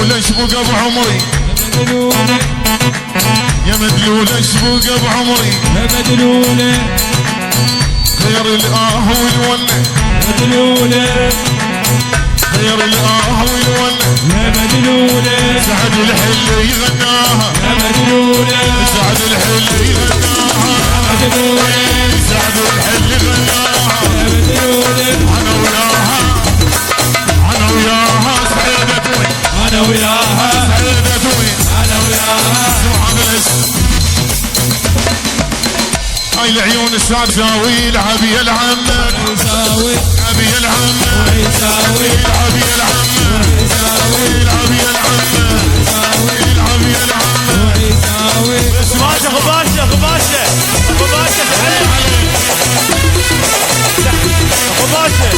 مدلول ايش بقى بعمري يا مدلول ايش بقى بعمري يا مدلولة خير الآه والولة مدلولة خير الآه والولة يا مدلولة سعد الحل يغناها يا مدلولة سعد الحل يغناها مدلولة سعد الحل يغناها يا مدلولة انا وياها انا وياها سعيدتوي أنا وياها سعيدتوي أنا وياها سبحان الاسم هاي العيون السادساوي العب يا العمة يساوي العب يا العمة ويساوي العب يا العمة يساوي العب يا العمة العب يا العمة ويساوي باشا اخو باشا اخو باشا اخو باشا اخو باشا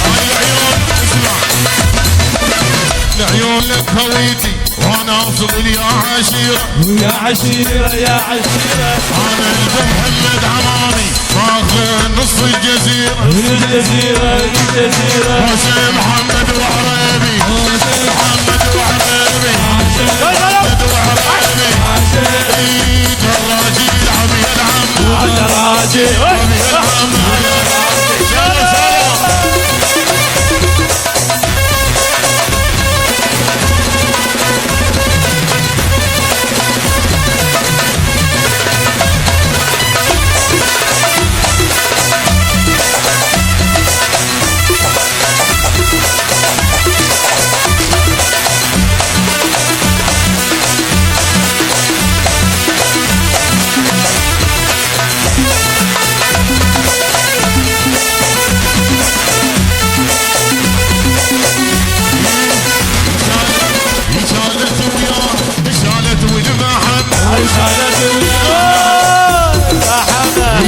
هاي العيون اسمع العيون لك هويتي وانا اصل يا عشيرة يا عشيرة يا عشيرة انا ابن محمد عمامي ماخذ نص الجزيرة الجزيرة الجزيرة هاشم محمد وعريبي محمد وعريبي محمد وعريبي دراجي العب يا العم دراجي يا العم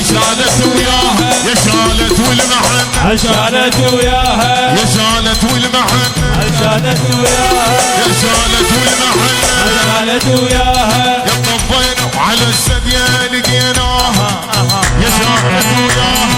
شالت وياها يا شالت والمحن عشانت وياها يا شالت والمحن عشانت وياها يا شالت والمحن عشانت وياها يا طبينا وعلى السدية لقيناها يا شالت وياها